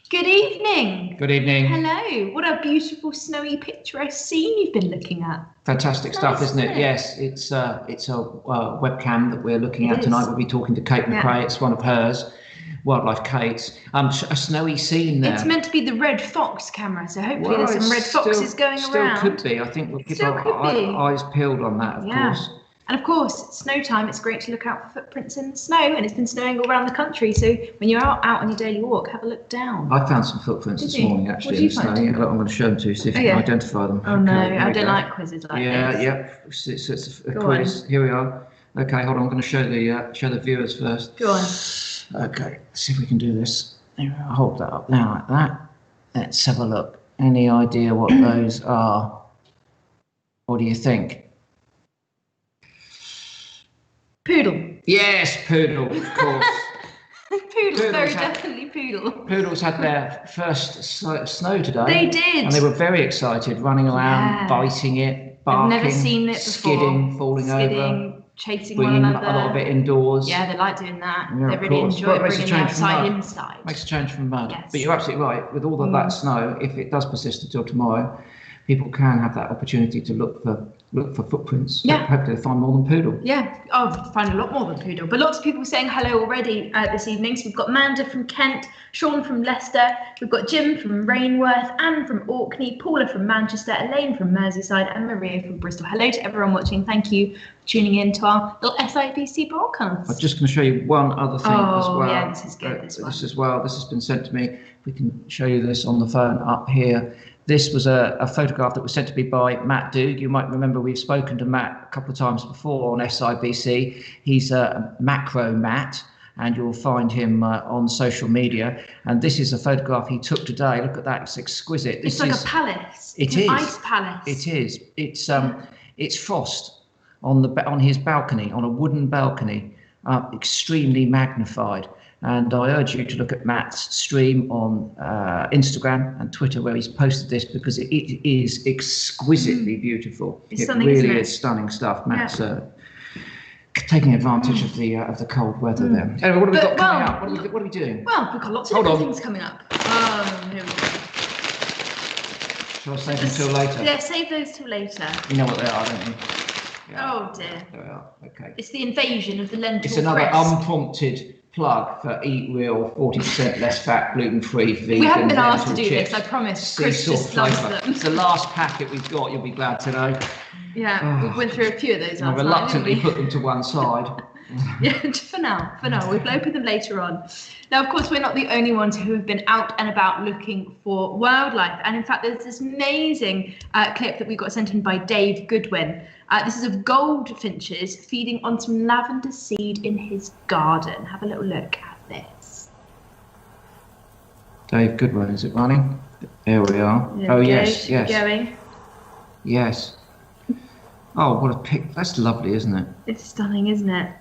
Good evening. Good evening. Hello. What a beautiful, snowy, picturesque scene you've been looking at. Fantastic stuff, isn't it? Yes, it's a webcam that we're looking at tonight. We'll be talking to Kate MacRae. It's one of hers, Wildlife Kate's. A snowy scene there. It's meant to be the red fox camera, so hopefully there's some red foxes going around. Still could be. I think we'll keep our eyes peeled on that, of course. And of course, it's snow time. It's great to look out for footprints in the snow, and it's been snowing all around the country. So when you're out on your daily walk, have a look down. I found some footprints this morning, actually, in the snow. I'm going to show them to you, see if you can identify them. Oh, no, I don't like quizzes like this. Yeah. It's a quiz. Here we are. Okay, hold on. I'm going to show the viewers first. Go on. Okay, let's see if we can do this. I'll hold that up now like that. Let's have a look. Any idea what those are? What do you think? Poodle. Yes, poodle, of course. Poodles, very definitely poodle. Poodles had their first snow today. They did. And they were very excited, running around, biting it, barking, I've never seen it before. Skidding, falling over, chasing one another. A lot of it indoors. Yeah, they like doing that. Yeah, they really enjoy bringing the outside inside. Makes a change from mud. Yes. But you're absolutely right. With all of that snow, if it does persist until tomorrow, people can have that opportunity to look for footprints. Yeah. Hopefully they find more than poodle. Yeah. Oh, find a lot more than poodle. But lots of people saying hello already this evening. So we've got Amanda from Kent, Sean from Leicester, we've got Jim from Rainworth, Anne from Orkney, Paula from Manchester, Elaine from Merseyside, and Maria from Bristol. Hello to everyone watching. Thank you for tuning in to our little SIBC broadcast. I'm just going to show you one other thing as well. Yeah, this is good. This has been sent to me. We can show you this on the phone up here. This was a photograph that was sent to me by Matt Doog. You might remember we've spoken to Matt a couple of times before on SIBC. He's a macro Matt, and you'll find him on social media. And this is a photograph he took today. Look at that, it's exquisite. It's like a palace. It's an ice palace. It is. It's frost on his balcony, on a wooden balcony, extremely magnified. And I urge you to look at Matt's stream on Instagram and Twitter, where he's posted this, because it is exquisitely beautiful. It really is stunning stuff. Matt's taking advantage of the cold weather there. Anyway, what have we got coming up? What are we doing? Well, we've got lots of different things coming up. Here we go. Shall I save them till later? Yeah, save those till later. You know what they are, don't you? Yeah. Oh dear. There we are. Okay. It's the invasion of the lentil It's another crisp. Unprompted plug for Eat Real, 40% less fat, gluten-free, vegan. We haven't been asked to do chips, this, I promise. Chris just loves them. It's the last packet we've got, you'll be glad to know. Yeah, we went through a few of those. I reluctantly put them to one side. Yeah, for now. We'll open them later on. Now, of course, we're not the only ones who have been out and about looking for wildlife. And in fact, there's this amazing clip that we got sent in by Dave Goodwin. This is of goldfinches feeding on some lavender seed in his garden. Have a little look at this. Dave Goodwin, is it running? There we are. Yes. Going. Yes. Oh, what a pic. That's lovely, isn't it? It's stunning, isn't it?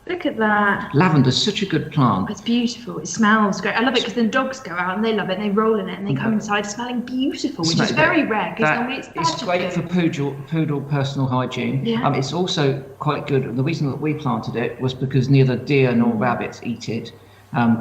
Look at that. Lavender's such a good plant. It's beautiful. It smells great. I love it because then dogs go out and they love it and they roll in it and they come inside smelling beautiful, which is very rare because normally it's great for poodle personal hygiene. Yeah. It's also quite good. And the reason that we planted it was because neither deer nor rabbits eat it,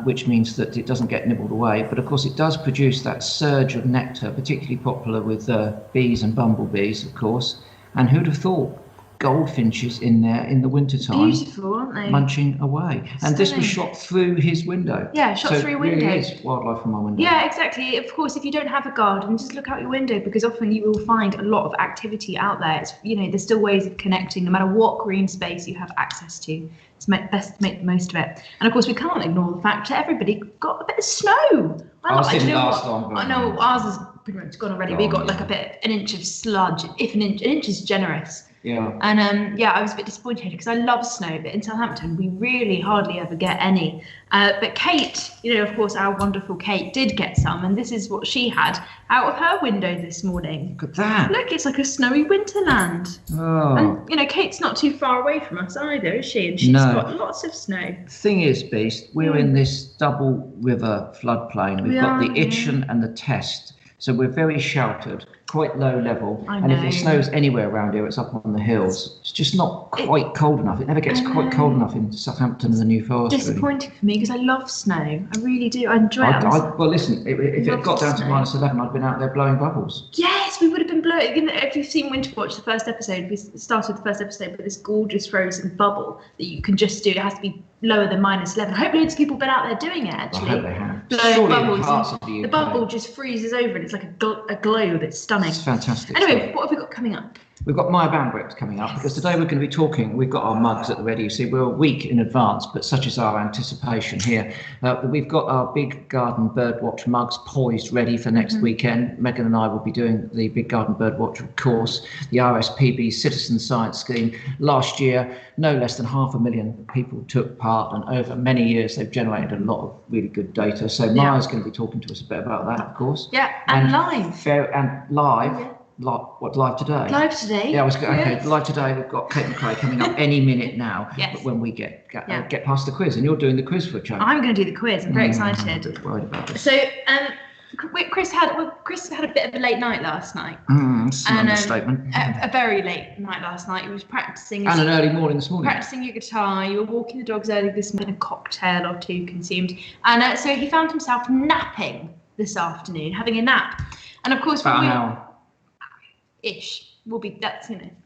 which means that it doesn't get nibbled away. But of course, it does produce that surge of nectar, particularly popular with bees and bumblebees, of course. And who'd have thought? Goldfinches in there in the wintertime. Beautiful, aren't they? Munching away. And this was shot through his window. Yeah, shot through a window. Really is wildlife from my window. Yeah, exactly. Of course, if you don't have a garden, just look out your window, because often you will find a lot of activity out there. It's, there's still ways of connecting, no matter what green space you have access to. It's best to make the most of it. And of course, we can't ignore the fact that everybody got a bit of snow. Ours didn't last long. I know ours is pretty much gone already. We got like an inch of sludge. If an inch is generous. Yeah. And I was a bit disappointed because I love snow, but in Southampton we really hardly ever get any. But Kate, of course, our wonderful Kate did get some, and this is what she had out of her window this morning. Look at that. Look, it's like a snowy winterland. Oh. And Kate's not too far away from us either, is she? And she's got lots of snow. The thing is, Beast, we're in this double river floodplain. We've got the Itchen and the Test. So we're very sheltered. quite low level. I And if know. it snows anywhere around here, it's up on the hills. It's just not quite cold enough. It never gets quite cold enough in Southampton and the New Forest. Disappointing for me because I love snow. I really do. I enjoy it. Well, listen, if it got down to -11, I'd been out there blowing bubbles. Yes, we would have been blowing. You know, if you've seen Winter Watch, the first episode, we started the first episode with this gorgeous frozen bubble that you can just do. It has to be lower than -11. I hope loads of people have been out there doing it, actually. I hope they have. Blowing Surely in bubbles. parts of the UK. The bubble just freezes over and it's like a globe. It's stunning. It's fantastic. Anyway, what have we got coming up? We've got Maya Bandwidth coming up because today we're going to be talking. We've got our mugs at the ready. You see, we're a week in advance, but such is our anticipation here. We've got our big garden birdwatch mugs poised ready for next weekend. Megan and I will be doing the big garden birdwatch course, the RSPB Citizen Science Scheme. Last year, no less than 500,000 people took part, and over many years they've generated a lot of really good data. So Maya's going to be talking to us a bit about that, of course. Yeah, and live. Live today? Live today. Yeah, okay. Live today. We've got Kate MacRae coming up any minute now. Yes. But when we get past the quiz, and you're doing the quiz for a change. I'm going to do the quiz. I'm very excited. I'm a bit worried about this. So, Chris had a bit of a late night last night. That's an understatement. A very late night last night. He was practicing. And an early morning this morning. Practicing your guitar. You were walking the dogs early this morning. A cocktail or two consumed, and so he found himself napping this afternoon, having a nap. And of course, about an hour. Ish.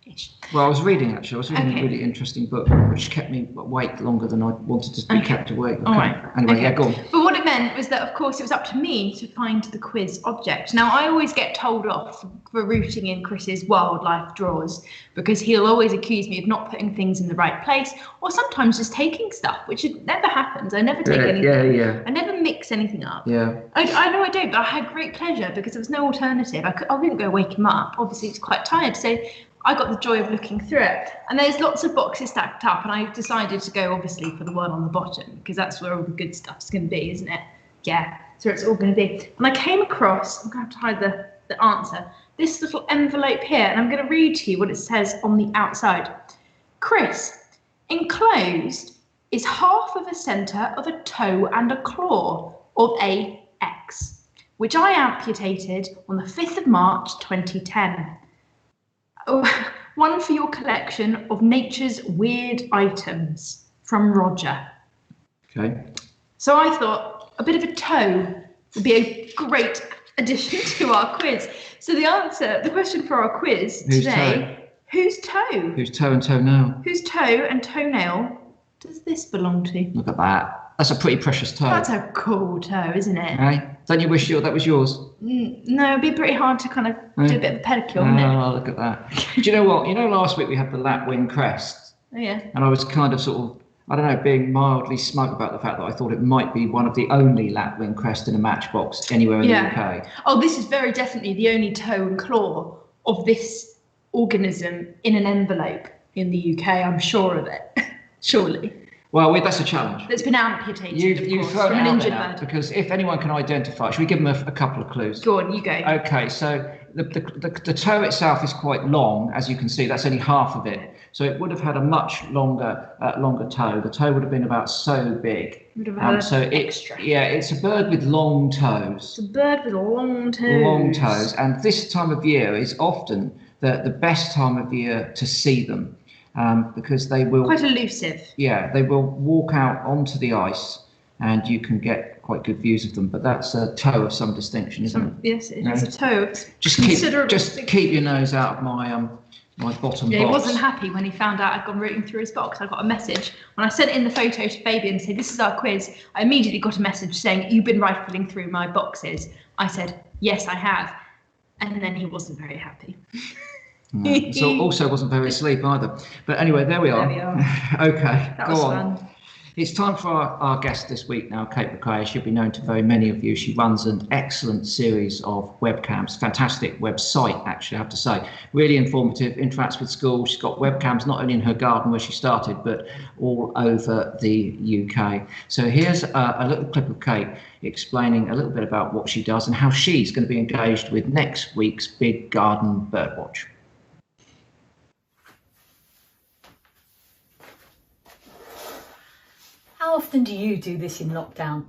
Ish. Well, I was reading a really interesting book, which kept me awake longer than I wanted to be kept awake. All right. Anyway, yeah, go on. But what it meant was that, of course, it was up to me to find the quiz object. Now, I always get told off for rooting in Chris's wildlife draws because he'll always accuse me of not putting things in the right place or sometimes just taking stuff, which never happens. I never take anything. Yeah. I never mix anything up. Yeah. I know I don't, but I had great pleasure because there was no alternative. I wouldn't go wake him up. Obviously, he's quite tired. So I got the joy of looking through it. And there's lots of boxes stacked up. And I decided to go, obviously, for the one on the bottom because that's where all the good stuff's going to be, isn't it? Yeah. So it's all going to be. And I came across, I'm going to have to hide the answer, this little envelope here. And I'm going to read to you what it says on the outside. Chris, enclosed is half of a centre of a toe and a claw of a X, which I amputated on the 5th of March 2010. One for your collection of nature's weird items from Roger. Okay. So I thought a bit of a toe would be a great addition to our quiz. So the question for our quiz today, whose toe? Whose toe and toenail? Whose toe and toenail does this belong to? Look at that. That's a pretty precious toe. That's a cool toe, isn't it? Hey, don't you wish that was yours? No, it'd be pretty hard to kind of do a bit of a pedicure, wouldn't it? Oh, look at that. Do you know what? You know, last week we had the lapwing crest. Oh, yeah. And I was kind of sort of, I don't know, being mildly smug about the fact that I thought it might be one of the only lapwing crest in a matchbox anywhere in the UK. Oh, this is very definitely the only toe and claw of this organism in an envelope in the UK. I'm sure of it. Surely. Well, that's a challenge. That's been amputated, You've thrown from it an out injured there now, bird. because if anyone can identify, should we give them a couple of clues? Go on, you go. Okay, so the toe itself is quite long, as you can see. That's only half of it. So it would have had a much longer toe. The toe would have been about so big. Would have had so extra. It's a bird with long toes. It's a bird with long toes. Long toes, and this time of year is often the best time of year to see them. Because they will quite elusive. Yeah, they will walk out onto the ice, and you can get quite good views of them. But that's a toe of some distinction, isn't it? Yes, it is a toe of considerable. Just keep your nose out of my my bottom box. He wasn't happy when he found out I'd gone rooting through his box. I got a message when I sent in the photo to Fabian and said, "This is our quiz." I immediately got a message saying, "You've been rifling through my boxes." I said, "Yes, I have," and then he wasn't very happy. No. It also wasn't very asleep either. But anyway, there we are. Okay, that go was on. Fun. It's time for our guest this week now, Kate MacRae. She'll be known to very many of you. She runs an excellent series of webcams, fantastic website, actually, I have to say. Really informative, interacts with schools. She's got webcams not only in her garden where she started, but all over the UK. So here's a little clip of Kate explaining a little bit about what she does and how she's going to be engaged with next week's Big Garden Birdwatch. How often do you do this in lockdown?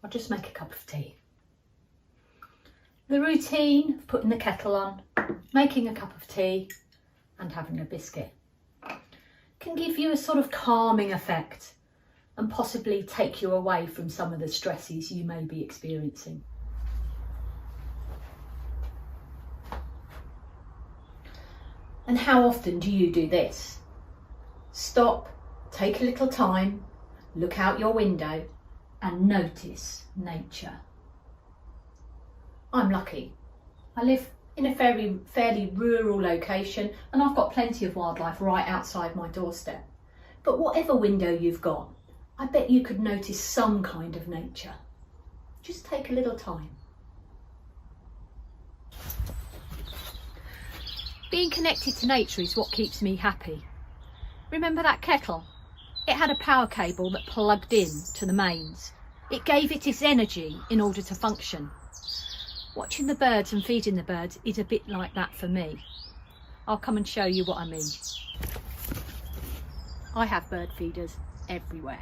I'll just make a cup of tea. The routine of putting the kettle on, making a cup of tea and having a biscuit can give you a sort of calming effect and possibly take you away from some of the stresses you may be experiencing. And how often do you do this? Stop, take a little time, look out your window and notice nature. I'm lucky. I live in a fairly rural location and I've got plenty of wildlife right outside my doorstep. But whatever window you've got, I bet you could notice some kind of nature. Just take a little time. Being connected to nature is what keeps me happy. Remember that kettle? It had a power cable that plugged in to the mains. It gave it its energy in order to function. Watching the birds and feeding the birds is a bit like that for me. I'll come and show you what I mean. I have bird feeders everywhere.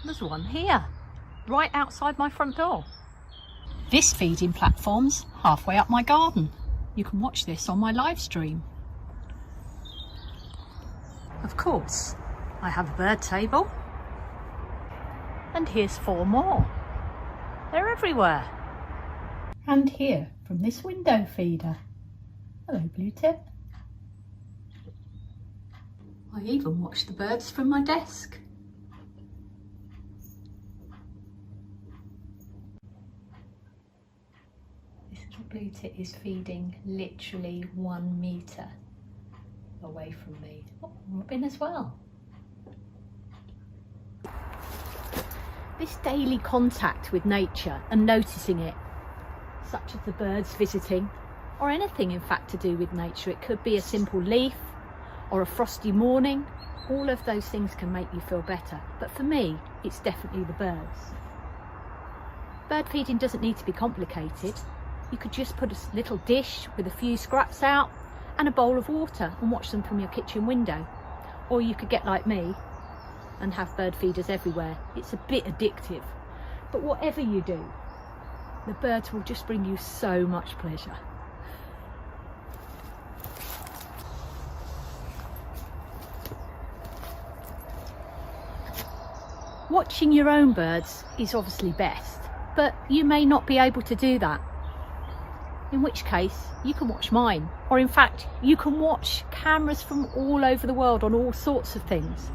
There's one here, right outside my front door. This feeding platform's halfway up my garden. You can watch this on my live stream. Of course, I have a bird table. And here's 4 more. They're everywhere. And here from this window feeder. Hello, Blue Tip. I even watch the birds from my desk. This little blue tit is feeding literally 1 metre away from me. Oh, Robin as well. This daily contact with nature and noticing it, such as the birds visiting, or anything in fact to do with nature. It could be a simple leaf or a frosty morning. All of those things can make you feel better. But for me, it's definitely the birds. Bird feeding doesn't need to be complicated. You could just put a little dish with a few scraps out and a bowl of water and watch them from your kitchen window. Or you could get like me and have bird feeders everywhere. It's a bit addictive, but whatever you do, the birds will just bring you so much pleasure. Watching your own birds is obviously best, but you may not be able to do that. In which case, you can watch mine, or in fact, you can watch cameras from all over the world on all sorts of things.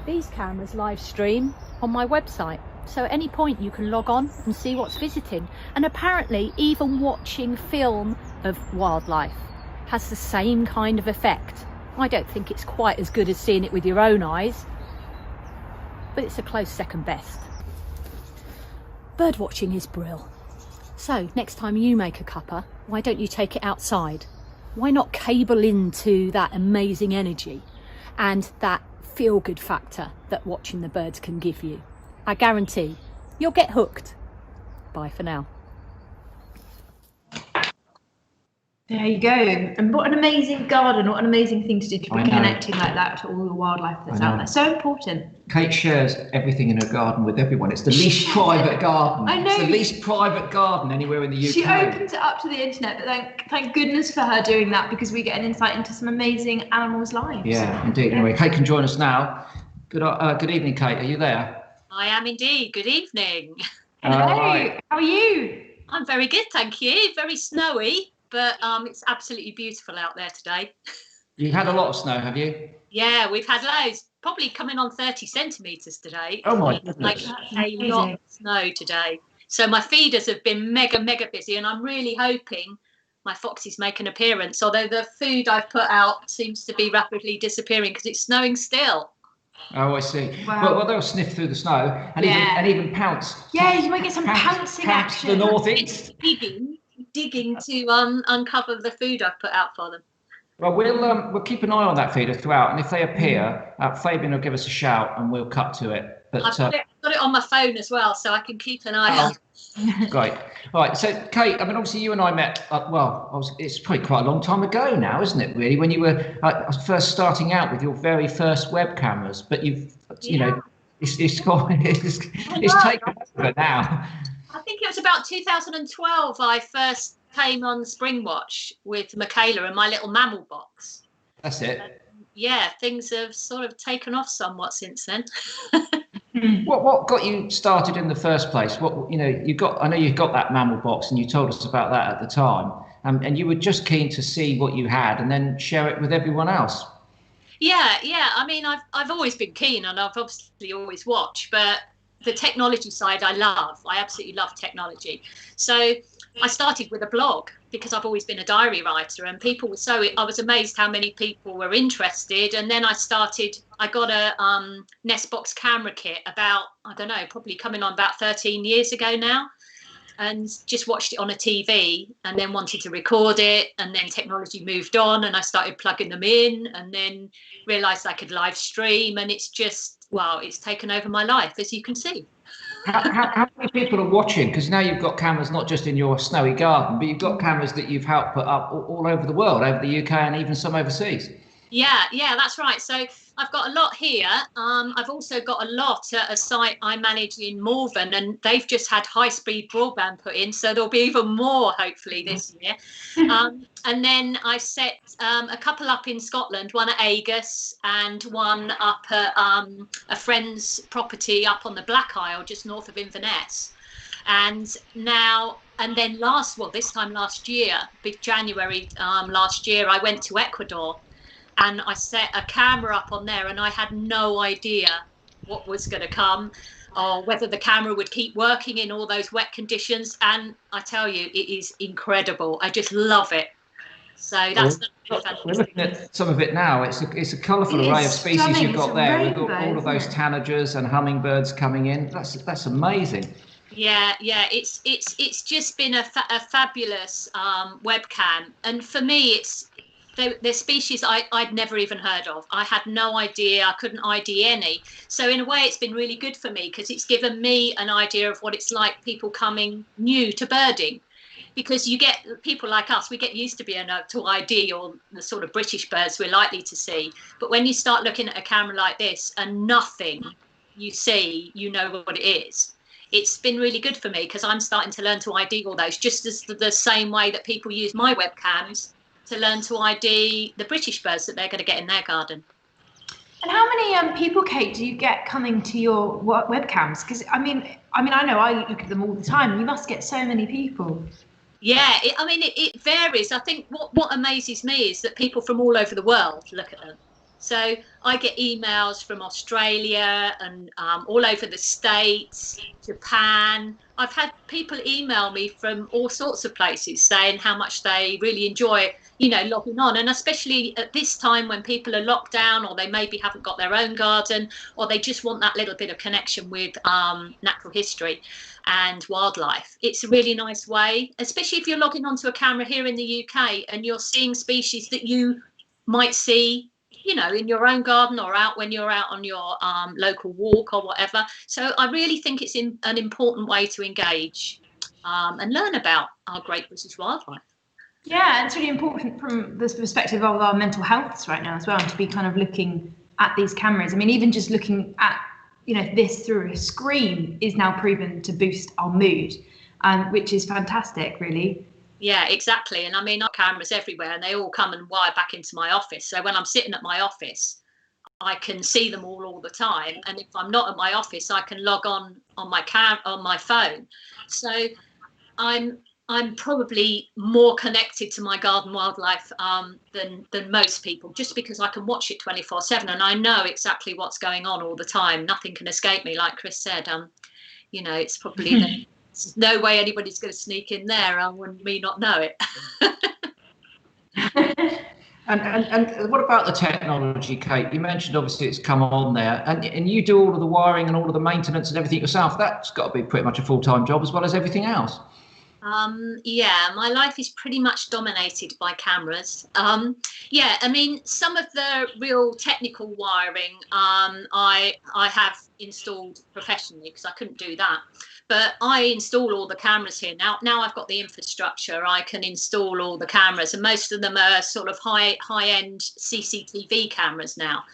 These cameras live stream on my website, so at any point you can log on and see what's visiting. And apparently even watching film of wildlife has the same kind of effect. I don't think it's quite as good as seeing it with your own eyes, but it's a close second best. Bird watching is brill. So next time you make a cuppa, why don't you take it outside? Why not cable into that amazing energy and that feel-good factor that watching the birds can give you? I guarantee you'll get hooked. Bye for now. There you go. And what an amazing garden, what an amazing thing to do, to be connecting like that to all the wildlife that's out there. So important. Kate shares everything in her garden with everyone. It's the least private garden. I know. It's the least private garden anywhere in the UK. She opens it up to the internet, but thank goodness for her doing that, because we get an insight into some amazing animals' lives. Yeah, indeed. Anyway, Kate can join us now. Good evening, Kate. Are you there? I am indeed. Good evening. Hello. Right. How are you? I'm very good, thank you. Very snowy, but it's absolutely beautiful out there today. You've had a lot of snow, have you? Yeah, we've had loads. Probably coming on 30 centimetres today. Oh my goodness. Like a lot of snow today. So my feeders have been mega busy, and I'm really hoping my foxes make an appearance, although the food I've put out seems to be rapidly disappearing because it's snowing still. Oh, I see. Wow. Well, they'll sniff through the snow and even pounce. Yeah, you might get some pouncing action. To the northeast. Digging to uncover the food I've put out for them. Well, we'll keep an eye on that feeder throughout, and if they appear, Fabian will give us a shout and we'll cut to it. But I've got it on my phone as well, so I can keep an eye on. Great. All right. So, Kate, I mean, obviously, you and I met. It's probably quite a long time ago now, isn't it? Really, when you were first starting out with your very first web cameras, but you know, it's taken over now. I think it was about 2012 I first came on Springwatch with Michaela and my little mammal box. That's it. Yeah, things have sort of taken off somewhat since then. What got you started in the first place? What, you know, I know you got that mammal box, and you told us about that at the time, and you were just keen to see what you had and then share it with everyone else. Yeah. I mean, I've always been keen, and I've obviously always watched, but the technology side I love. I absolutely love technology. So I started with a blog because I've always been a diary writer, and people were I was amazed how many people were interested. And then I got a Nest Box camera kit about, I don't know, probably coming on about 13 years ago now, and just watched it on a TV and then wanted to record it. And then technology moved on and I started plugging them in, and then realized I could live stream, and it's just, wow, it's taken over my life, as you can see. How many people are watching? Because now you've got cameras not just in your snowy garden, but you've got cameras that you've helped put up all over the world, over the UK and even some overseas. Yeah, that's right. So I've got a lot here. I've also got a lot at a site I manage in Malvern, and they've just had high-speed broadband put in, so there'll be even more hopefully this year. And then I've set a couple up in Scotland, one at Agus and one up at a friend's property up on the Black Isle, just north of Inverness. And then this time last year, big January last year, I went to Ecuador. And I set a camera up on there, and I had no idea what was going to come, or whether the camera would keep working in all those wet conditions. And I tell you, it is incredible. I just love it. So that's we're looking at some of it now. It's a colourful array of species you've got there. We've got all of those tanagers and hummingbirds coming in. That's amazing. Yeah, it's just been a fabulous webcam, and for me, they're species I'd never even heard of. I had no idea. I couldn't ID any. So in a way, it's been really good for me because it's given me an idea of what it's like, people coming new to birding. Because you get people like us, we get used to being able to ID all the sort of British birds we're likely to see. But when you start looking at a camera like this and nothing you see, you know what it is. It's been really good for me because I'm starting to learn to ID all those, just as the same way that people use my webcams to learn to ID the British birds that they're going to get in their garden. And how many people, Kate, do you get coming to your webcams? Because I mean, I know I look at them all the time. You must get so many people. Yeah, it varies. I think what amazes me is that people from all over the world look at them. So I get emails from Australia and all over the States, Japan. I've had people email me from all sorts of places saying how much they really enjoy, logging on. And especially at this time when people are locked down, or they maybe haven't got their own garden, or they just want that little bit of connection with natural history and wildlife. It's a really nice way, especially if you're logging onto a camera here in the UK and you're seeing species that you might see in your own garden or out when you're out on your local walk or whatever. So I really think it's an important way to engage and learn about our great British wildlife. Yeah, it's really important from the perspective of our mental health right now as well, to be kind of looking at these cameras. I mean, even just looking at this through a screen is now proven to boost our mood, which is fantastic, really. Yeah, exactly. And I mean, our cameras everywhere, and they all come and wire back into my office. So when I'm sitting at my office, I can see them all the time. And if I'm not at my office, I can log on my phone. So I'm probably more connected to my garden wildlife than most people, just because I can watch it 24/7 and I know exactly what's going on all the time. Nothing can escape me, like Chris said. It's probably there's no way anybody's going to sneak in there and me not know it. And what about the technology, Kate? You mentioned obviously it's come on there, and you do all of the wiring and all of the maintenance and everything yourself. That's got to be pretty much a full-time job as well as everything else. Yeah, my life is pretty much dominated by cameras. Some of the real technical wiring I have installed professionally because I couldn't do that. But I install all the cameras here now. Now I've got the infrastructure, I can install all the cameras, and most of them are sort of high-end CCTV cameras now.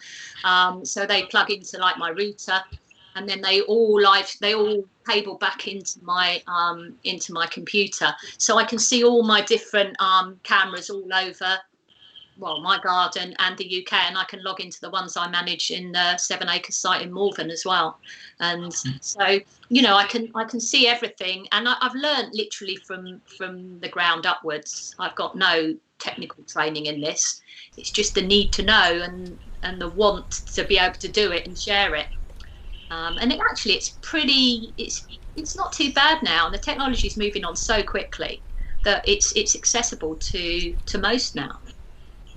So they plug into like my router. and then they all cable back into my computer, so I can see all my different cameras all over, well, my garden and the UK, and I can log into the ones I manage in the 7 acre site in Malvern as well. And so, you know, I can see everything, and I've learned literally from the ground upwards. I've got no technical training in this. It's just the need to know and the want to be able to do it and share it. And it's not too bad now, and the technology is moving on so quickly that it's accessible to most now.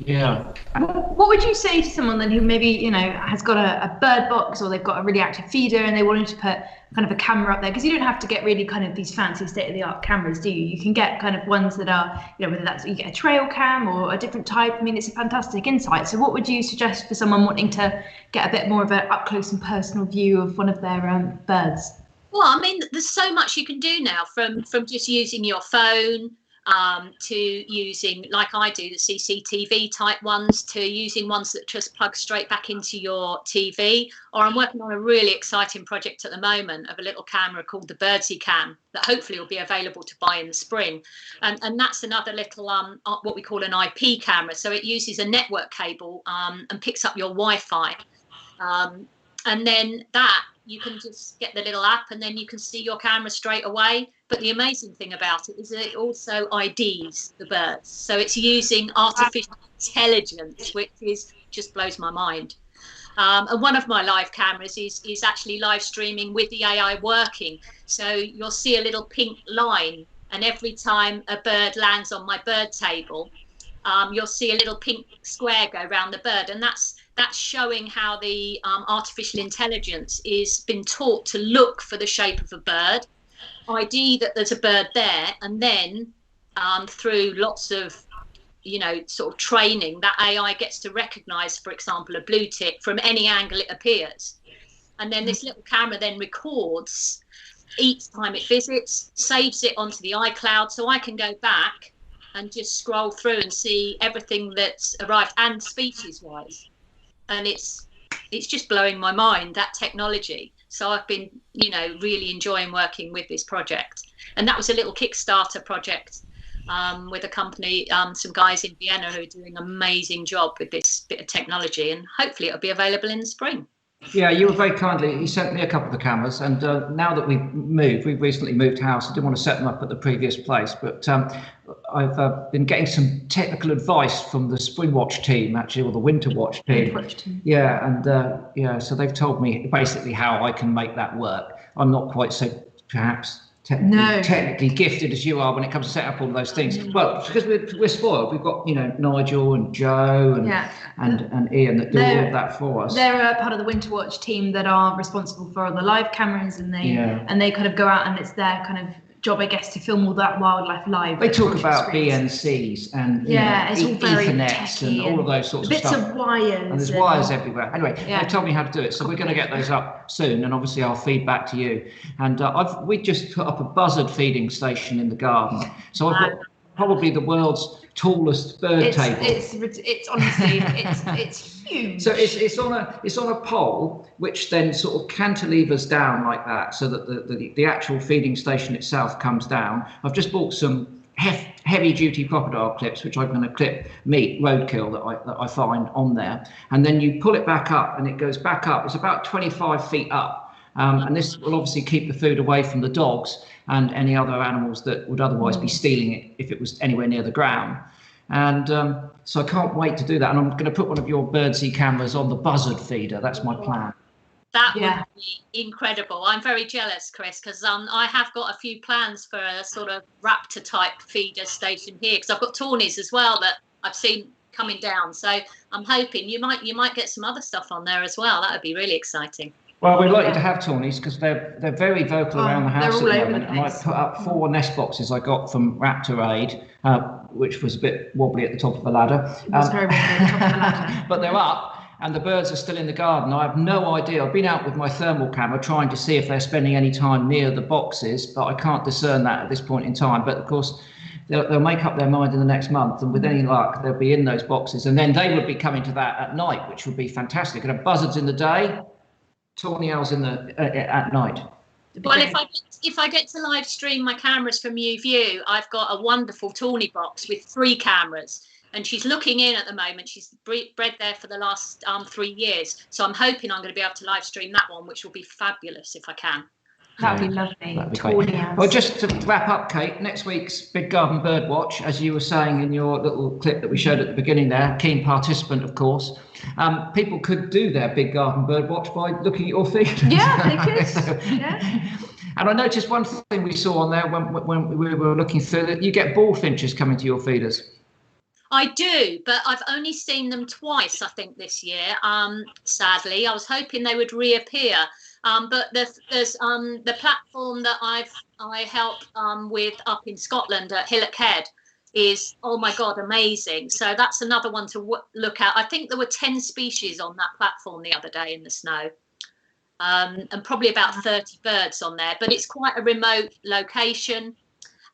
Yeah. What would you say to someone then who maybe, you know, has got a bird box, or they've got a really active feeder and they wanted to put kind of a camera up there? Because you don't have to get really kind of these fancy state-of-the-art cameras, do you? You can get kind of ones that are, you know, whether that's you get a trail cam or a different type. I mean, it's a fantastic insight. So what would you suggest for someone wanting to get a bit more of an up-close and personal view of one of their birds? Well, I mean, there's so much you can do now, from just using your phone to using, like I do, the CCTV type ones, to using ones that just plug straight back into your TV. Or I'm working on a really exciting project at the moment of a little camera called the Birdsey Cam that hopefully will be available to buy in the spring. And that's another little what we call an IP camera. So it uses a network cable and picks up your Wi-Fi. And then that, you can just get the little app and then you can see your camera straight away. But the amazing thing about it is that it also IDs the birds. So it's using artificial intelligence, which just blows my mind. And one of my live cameras is actually live streaming with the AI working. So you'll see a little pink line, and every time a bird lands on my bird table, you'll see a little pink square go around the bird, and that's showing how the artificial intelligence is been taught to look for the shape of a bird, ID that there's a bird there, and then through lots of, you know, sort of training, that AI gets to recognise, for example, a blue tit from any angle it appears. And then this little camera then records each time it visits, saves it onto the iCloud, so I can go back and just scroll through and see everything that's arrived, and species-wise. And it's just blowing my mind, that technology. So I've been, you know, really enjoying working with this project. And that was a little Kickstarter project with a company, some guys in Vienna who are doing an amazing job with this bit of technology. And hopefully it'll be available in the spring. Yeah, you were very kindly, you sent me a couple of the cameras, and now that we've recently moved house, I didn't want to set them up at the previous place, but I've been getting some technical advice from the Spring Watch team, actually, or the Winter Watch team. Yeah, and so they've told me basically how I can make that work. I'm not quite so, perhaps, technically gifted as you are when it comes to setting up all those things. Well, because we're spoiled. We've got, you know, Nigel and Joe and Ian that do all of that for us. They're a part of the Winter Watch team that are responsible for all the live cameras, and they kind of go out, and it's their kind of job, I guess, to film all that wildlife live. They talk about BNCs and it's all very Ethernets and all of those sorts of stuff. Bits of wires. And there's wires everywhere. Anyway, they told me how to do it, so we're going to get those up soon, and obviously I'll feed back to you. And we just put up a buzzard feeding station in the garden, so I've got probably the world's tallest bird table. It's honestly it's huge. So it's on a pole which then sort of cantilevers down like that, so that the actual feeding station itself comes down. I've just bought some heavy duty crocodile clips, which I'm going to clip meat roadkill that I find on there, and then you pull it back up and it goes back up. It's about 25 feet up, and this will obviously keep the food away from the dogs and any other animals that would otherwise be stealing it if it was anywhere near the ground. And so I can't wait to do that. And I'm going to put one of your Birdsey cameras on the buzzard feeder. That's my plan. That would be incredible. I'm very jealous, Chris, because I have got a few plans for a sort of raptor type feeder station here, because I've got tawnies as well that I've seen coming down. So I'm hoping you might get some other stuff on there as well. That would be really exciting. Well, we'd like you to have tawnies because they're very vocal around the house at the moment. And I put up 4 nest boxes I got from Raptor Aid, which was a bit wobbly at the top of the ladder. It was very wobbly at the top of the ladder. But they're up, and the birds are still in the garden. I have no idea. I've been out with my thermal camera trying to see if they're spending any time near the boxes, but I can't discern that at this point in time. But of course, they'll make up their mind in the next month, and with any luck, they'll be in those boxes. And then they would be coming to that at night, which would be fantastic. And have buzzards in the day. tawny owls in at night. Well, if I get to live stream my cameras from YouView, I've got a wonderful tawny box with 3 cameras, and she's looking in at the moment. She's bred there for the last 3 years, so I'm hoping I'm going to be able to live stream that one, which will be fabulous if I can. That would be lovely. That'd be great. Well, just to wrap up, Kate, next week's Big Garden Bird Watch, as you were saying in your little clip that we showed at the beginning there, keen participant, of course. People could do their Big Garden Bird Watch by looking at your feed. Yeah, they could. Yeah. And I noticed one thing we saw on there when we were looking through that you get bullfinches coming to your feeders. I do, but I've only seen them twice, I think, this year. Sadly, I was hoping they would reappear. But there's the platform that I help with up in Scotland at Hillock Head is, oh my God, amazing. So that's another one to look at. I think there were 10 species on that platform the other day in the snow, and probably about 30 birds on there. But it's quite a remote location,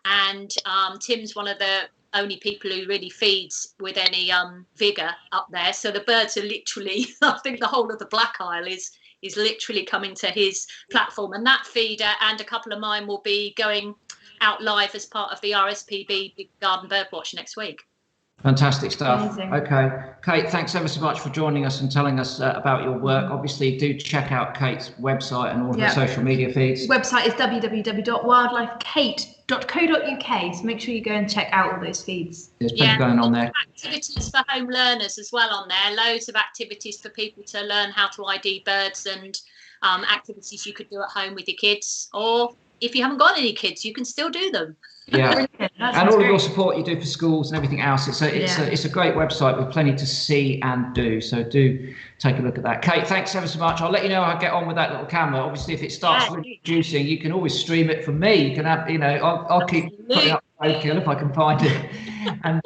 and Tim's one of the only people who really feeds with any vigour up there. So the birds are literally, I think the whole of the Black Isle is literally coming to his platform, and that feeder and a couple of mine will be going out live as part of the RSPB Big Garden Bird Watch next week. Fantastic stuff. Amazing. Okay, Kate, thanks ever so much for joining us and telling us about your work. Obviously, do check out Kate's website and all of her social media feeds. Website is www.wildlifekate.co.uk, so make sure you go and check out all those feeds. There's plenty going on there. Activities for home learners as well on there. Loads of activities for people to learn how to ID birds, and activities you could do at home with your kids, or if you haven't got any kids, you can still do them. Yeah, and all of your support you do for schools and everything else. It's a great website with plenty to see and do. So do take a look at that. Kate, thanks ever so much. I'll let you know how I get on with that little camera. Obviously, if it starts reducing, you can always stream it from me. You can have, I'll keep putting up roadkill if I can find it. And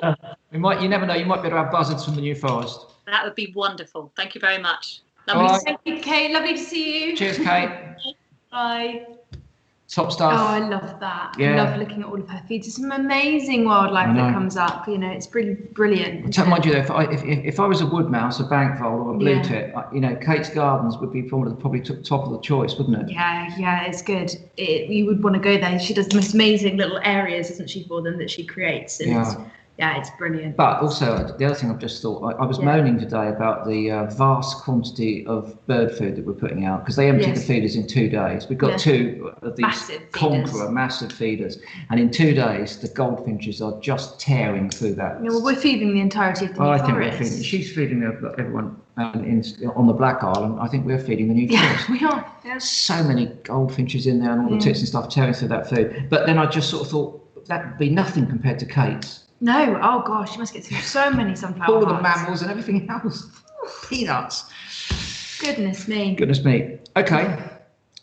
you never know, you might be able to have buzzards from the New Forest. That would be wonderful. Thank you very much. Lovely. Right. Thank you, Kate. Lovely to see you. Cheers, Kate. Bye. Top stuff. Oh, I love that. Yeah. I love looking at all of her feeds. It's some amazing wildlife that comes up. It's really brilliant. Mind you, though, if I was a wood mouse, a bank vole, or a blue tit, Kate's Gardens would be probably top of the choice, wouldn't it? Yeah, it's good. You would want to go there. She does the most amazing little areas, doesn't she, for them that she creates? And it's brilliant. But also, the other thing I've just thought, I was moaning today about the vast quantity of bird food that we're putting out, because they empty the feeders in 2 days. We've got 2 of these massive feeders, and in 2 days, the goldfinches are just tearing through that. Yeah, well, we're feeding the entirety of the New Forest. She's feeding everyone on the Black Isle, and I think we're feeding the New Forest. We are. Yeah. So many goldfinches in there, and all the tits and stuff tearing through that food. But then I just sort of thought, that would be nothing compared to Kate's. No, oh gosh, you must get through so many sunflower all the mammals and everything else. Peanuts. Goodness me. Okay.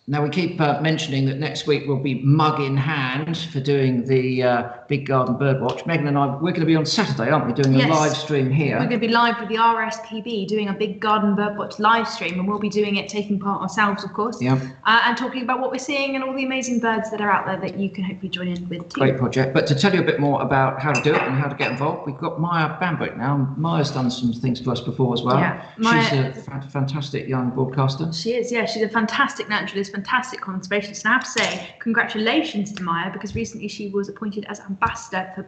Now we keep mentioning that next week we'll be mug in hand for doing the Big Garden Bird Watch. Megan and I, we're going to be on Saturday, aren't we, doing a live stream here? We're going to be live with the RSPB doing a Big Garden Bird Watch live stream, and we'll be doing it, taking part ourselves, of course, and talking about what we're seeing and all the amazing birds that are out there that you can hopefully join in with too. Great project. But to tell you a bit more about how to do it and how to get involved, we've got Maya Bambrick now. Maya's done some things for us before as well. Yeah, she's a fantastic young broadcaster. She is, she's a fantastic naturalist, fantastic conservationist, and I have to say congratulations to Maya, because recently she was appointed as ambassador for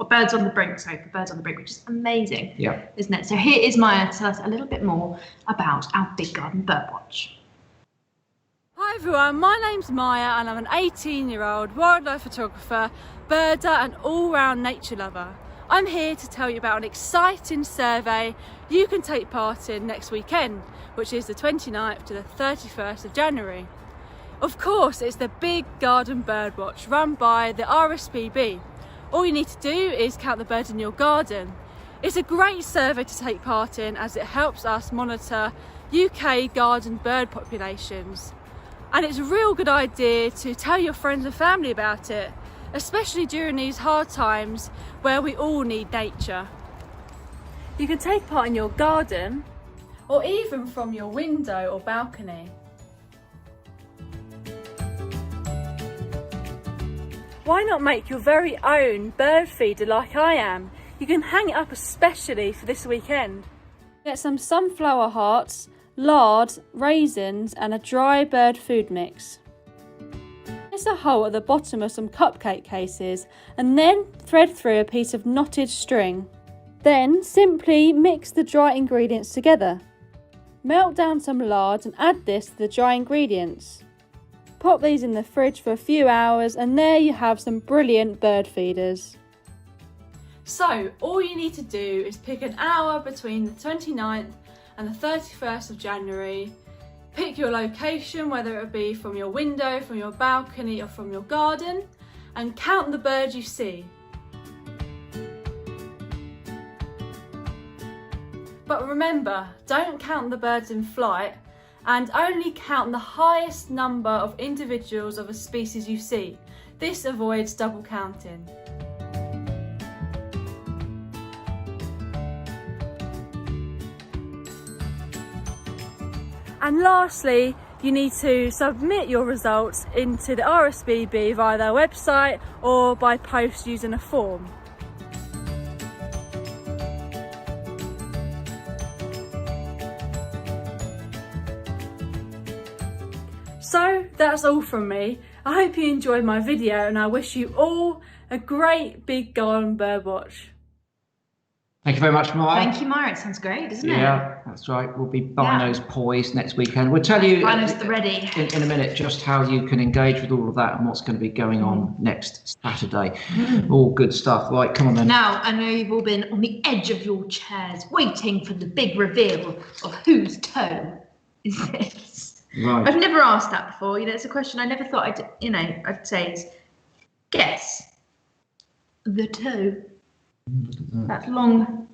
Birds on the Brink, which is amazing, isn't it? So here is Maya to tell us a little bit more about our Big Garden Bird Watch. Hi everyone, my name's Maya and I'm an 18-year-old wildlife photographer, birder and all-round nature lover. I'm here to tell you about an exciting survey you can take part in next weekend, which is the 29th to the 31st of January. Of course, it's the Big Garden Bird Watch run by the RSPB. All you need to do is count the birds in your garden. It's a great survey to take part in, as it helps us monitor UK garden bird populations. And it's a real good idea to tell your friends and family about it, especially during these hard times where we all need nature. You can take part in your garden, or even from your window or balcony. Why not make your very own bird feeder like I am? You can hang it up especially for this weekend. Get some sunflower hearts, lard, raisins and a dry bird food mix. Place a hole at the bottom of some cupcake cases and then thread through a piece of knotted string. Then simply mix the dry ingredients together. Melt down some lard and add this to the dry ingredients. Pop these in the fridge for a few hours and there you have some brilliant bird feeders. So all you need to do is pick an hour between the 29th and the 31st of January. Pick your location, whether it be from your window, from your balcony or from your garden, and count the birds you see. But remember, don't count the birds in flight and only count the highest number of individuals of a species you see. This avoids double counting. And lastly, you need to submit your results into the RSPB via their website or by post using a form. So that's all from me. I hope you enjoyed my video and I wish you all a great big garden bird watch. Thank you very much, Maya. Thank you, Maya. It sounds great, doesn't it? Yeah, that's right. We'll be binos poised next weekend. We'll tell you binos the ready in a minute just how you can engage with all of that and what's going to be going on next Saturday. All good stuff. Right, come on then. Now, I know you've all been on the edge of your chairs waiting for the big reveal of whose toe is this. Right. I've never asked that before. You know, it's a question I never thought I'd say is guess the toe. That long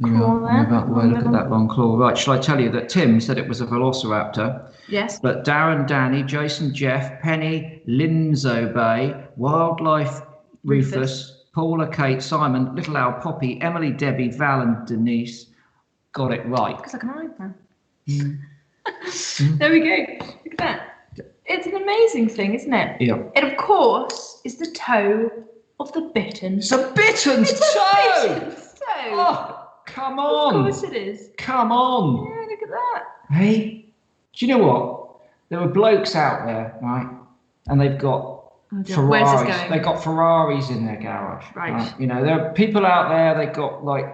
claw there. Look at that long claw. Right, shall I tell you that Tim said it was a velociraptor? Yes. But Darren, Danny, Jason, Jeff, Penny, Linzo Bay, Wildlife, Rufus, Paula, Kate, Simon, Little Al, Poppy, Emily, Debbie, Val and Denise got it right. Looks like an eyebrow. There we go. Look at that. It's an amazing thing, isn't it? Yeah. It, of course, is the toe of the bittern. It's a bitten's toe! It's a bitten's toe! Oh, come on! Of course it is. Come on! Yeah, look at that. Hey, do you know what? There are blokes out there, right? And they've got Ferraris. Where's this going? They've got Ferraris in their garage. Right. You know, there are people out there, they've got like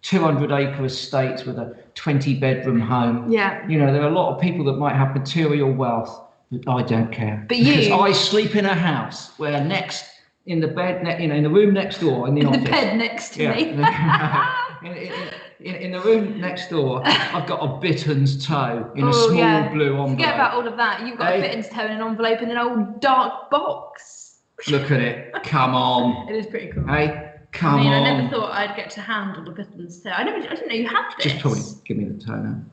200-acre estates with a 20-bedroom home. Yeah. You know, there are a lot of people that might have material wealth, but I don't care. But you... Because I sleep in a house where in the bed, in the room next door, in the office. In the bed next to me. in the room next door, I've got a bitten's toe in a small blue envelope. Forget about all of that. You've got a bitten's toe in an envelope in an old dark box. Look at it. Come on. It is pretty cool. Hey, come on. I never thought I'd get to handle a bitten's toe. I didn't know you had this. Just probably give me the toenail.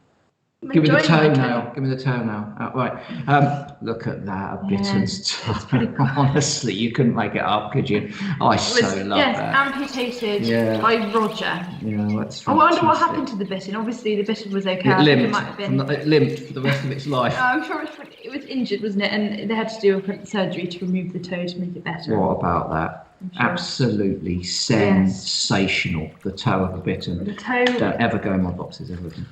Give me the toenail. Give me the toenail. Right. Look at that. A bitten's toe. Cool. Honestly, you couldn't make it up, could you? I so love that. Yes, amputated by Roger. Yeah, that's I wonder what happened to the bittern. Obviously, the bittern was okay. It limped. It might have been. It limped for the rest of its life. I'm sure it was injured, wasn't it? And they had to do a surgery to remove the toe to make it better. What about that? Sure. Absolutely sensational. Yes. The toe of a bittern. The toe. Don't ever go in my boxes ever again.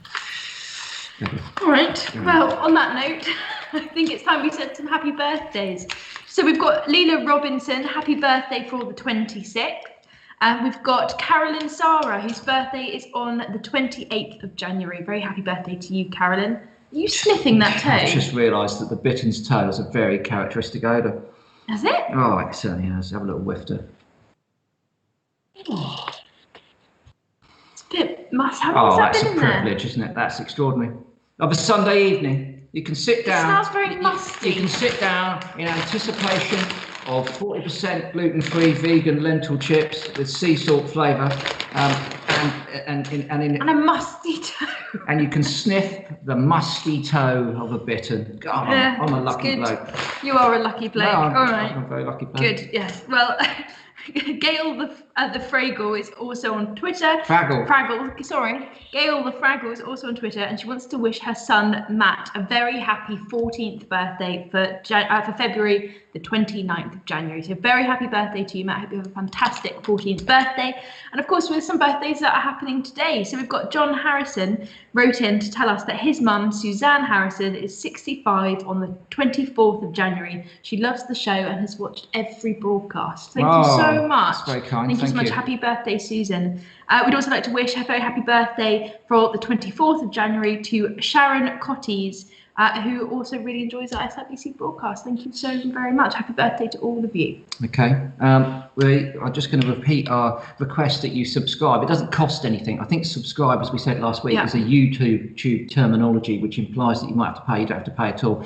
All right. Well, on that note, I think it's time we said some happy birthdays. So we've got Leela Robinson, happy birthday for the 26th. And we've got Carolyn Sarah, whose birthday is on the 28th of January. Very happy birthday to you, Carolyn. Are you sniffing that toe? I've just realised that the bitten's toe has a very characteristic odour. Has it? Oh, it certainly has. Have a little whifter. Oh. Must have that's a privilege, isn't it? That's extraordinary. Of a Sunday evening, you can sit down. It smells very musty. You can sit down in anticipation of 40% gluten-free vegan lentil chips with sea salt flavour, and a musty toe. And you can sniff the musty toe of a bittern. God, I'm a lucky bloke. You are a lucky bloke. No, all right. I'm a very lucky bloke. Good. Yes. Well. Gail the Fraggle is also on Twitter. Fraggle. Sorry. Gail the Fraggle is also on Twitter, and she wants to wish her son Matt a very happy 14th birthday for February the 29th of January. So very happy birthday to you, Matt. I hope you have a fantastic 14th birthday. And of course, with some birthdays that are happening today. So we've got John Harrison wrote in to tell us that his mum, Suzanne Harrison, is 65 on the 24th of January. She loves the show and has watched every broadcast. Thank you so much. That's very kind. Thank you so much. Happy birthday, Susan. We'd also like to wish a very happy birthday for the 24th of January to Sharon Cotties, who also really enjoys our SIBC broadcast. Thank you so very much. Happy birthday to all of you. Okay. We are just going to repeat our request that you subscribe. It doesn't cost anything. I think subscribe, as we said last week, is a YouTube terminology, which implies that you might have to pay. You don't have to pay at all.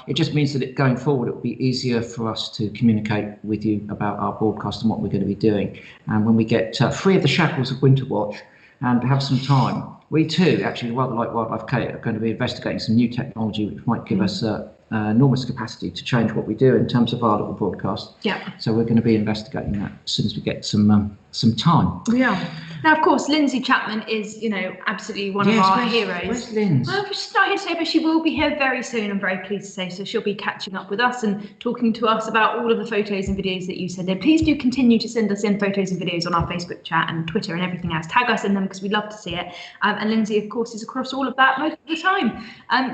It just means that going forward, it will be easier for us to communicate with you about our broadcast and what we're going to be doing. And when we get free of the shackles of Winter Watch and have some time, we too, actually, rather like Wildlife Kate, are going to be investigating some new technology which might give us enormous capacity to change what we do in terms of our little broadcast. Yeah. So we're going to be investigating that as soon as we get some time. Yeah. Now, of course, Lindsay Chapman is, absolutely one of our heroes. Where's Linz? Well, she's not here today, but she will be here very soon, I'm very pleased to say. So she'll be catching up with us and talking to us about all of the photos and videos that you send in. Please do continue to send us in photos and videos on our Facebook chat and Twitter and everything else. Tag us in them because we'd love to see it. And Lindsay, of course, is across all of that most of the time.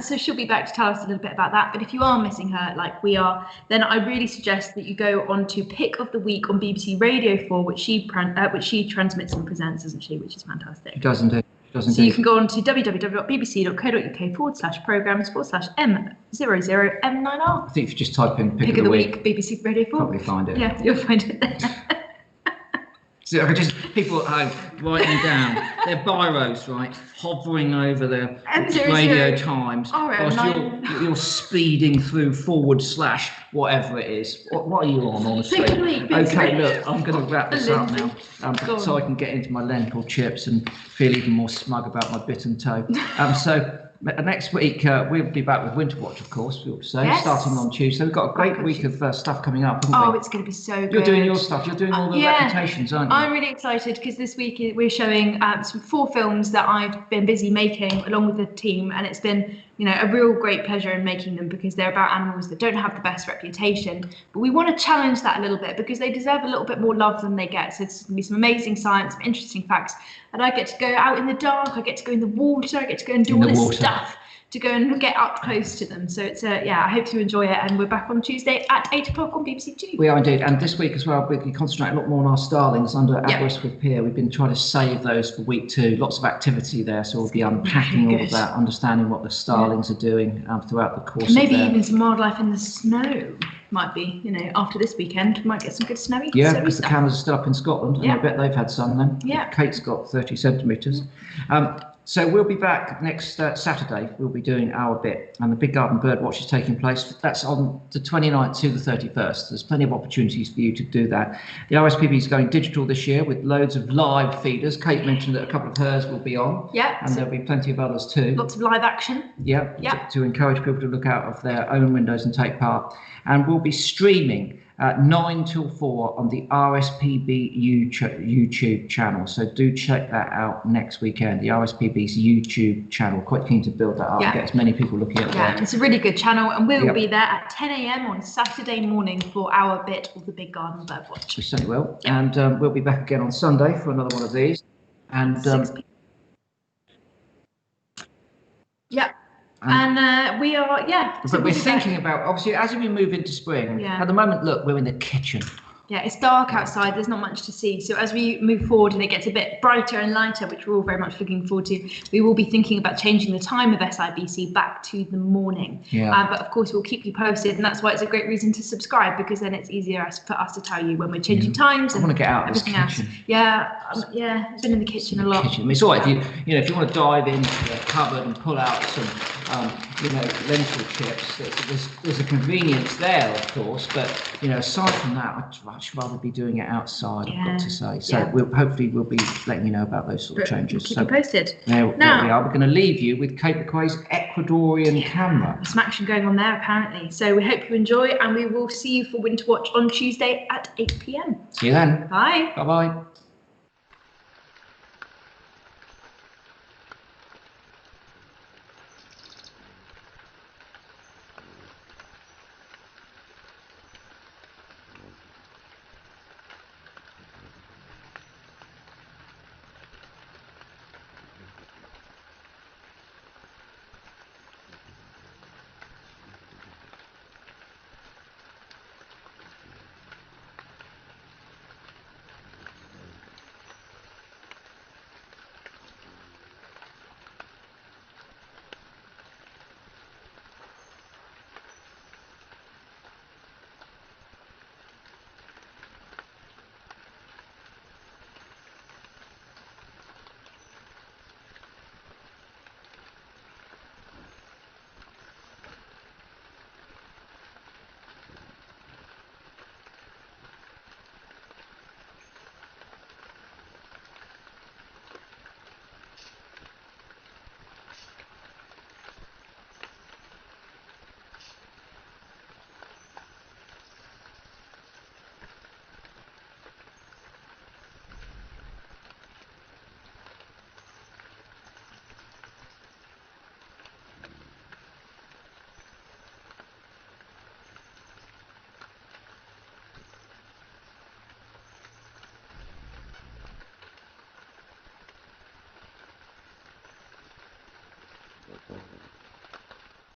So she'll be back to tell us a little bit about that. But if you are missing her, like we are, then I really suggest that you go on to Pick of the Week on BBC Radio 4, which she transmits and presents, doesn't she? Which is fantastic. It does indeed. So you can go on to www.bbc.co.uk/M00M9R. I think if you just type in Pick of the Week, BBC Radio 4. Probably find it. Yeah, you'll find it there. So people at home writing down their biros, right, hovering over their radio times whilst you're speeding through / whatever it is. What are you on, honestly? Okay, look, I'm going to wrap this up now so I can get into my lentil chips and feel even more smug about my bitten toe. So next week we'll be back with Winter Watch, of course, we ought to say, starting on Tuesday. We've got a great week of stuff coming up, haven't we? It's going to be so good. You're doing your stuff. You're doing all the reputations, aren't you? I'm really excited because this week we're showing some 4 films that I've been busy making along with the team, and it's been a real great pleasure in making them because they're about animals that don't have the best reputation. But we want to challenge that a little bit because they deserve a little bit more love than they get. So it's going to be some amazing science, some interesting facts. And I get to go out in the dark, I get to go in the water, I get to go and do all this stuff to go and get up close to them. So it's I hope you enjoy it. And we're back on Tuesday at 8 o'clock on BBC Two. We are indeed. And this week as well, we can concentrate a lot more on our starlings under At Risk with Peer. We've been trying to save those for week 2. Lots of activity there. So we'll be unpacking all of that, understanding what the starlings are doing throughout the course maybe even some wildlife in the snow. Might be, after this weekend, might get some good snowy because the cameras are still up in Scotland, and I bet they've had some then. Yeah. Kate's got 30 centimetres. So we'll be back next Saturday. We'll be doing our bit, and the Big Garden Bird Watch is taking place. That's on the 29th to the 31st. There's plenty of opportunities for you to do that. The RSPB is going digital this year with loads of live feeders. Kate mentioned that a couple of hers will be on. Yeah. And there'll be plenty of others too. Lots of live action. Yeah. To encourage people to look out of their own windows and take part. And we'll be streaming 9 till 4 on the RSPB YouTube channel. So do check that out next weekend, the RSPB's YouTube channel. Quite keen to build that up and get as many people looking at that. It's a really good channel, and we'll be there at 10 a.m. on Saturday morning for our bit of the Big Garden Bird Watch. We certainly will. And we'll be back again on Sunday for another one of these. And and we are, But we're thinking about, obviously, as we move into spring, at the moment, look, we're in the kitchen. Yeah, it's dark outside. There's not much to see. So as we move forward and it gets a bit brighter and lighter, which we're all very much looking forward to, we will be thinking about changing the time of SIBC back to the morning. But of course, we'll keep you posted. And that's why it's a great reason to subscribe, because then it's easier for us to tell you when we're changing times. I want to get out of this kitchen. I've been in the kitchen a lot. It's all right if you want to dive into the cupboard and pull out some lentil chips. There's a convenience there, of course, but aside from that, I'd much rather be doing it outside. I've got to say. So we'll be letting you know about those sort of changes. Keep you posted. There we are. We're going to leave you with Kate MacRae's Ecuadorian camera. There's some action going on there apparently. So we hope you enjoy, and we will see you for Winter Watch on Tuesday at 8 p.m. See you then. Bye. Bye bye.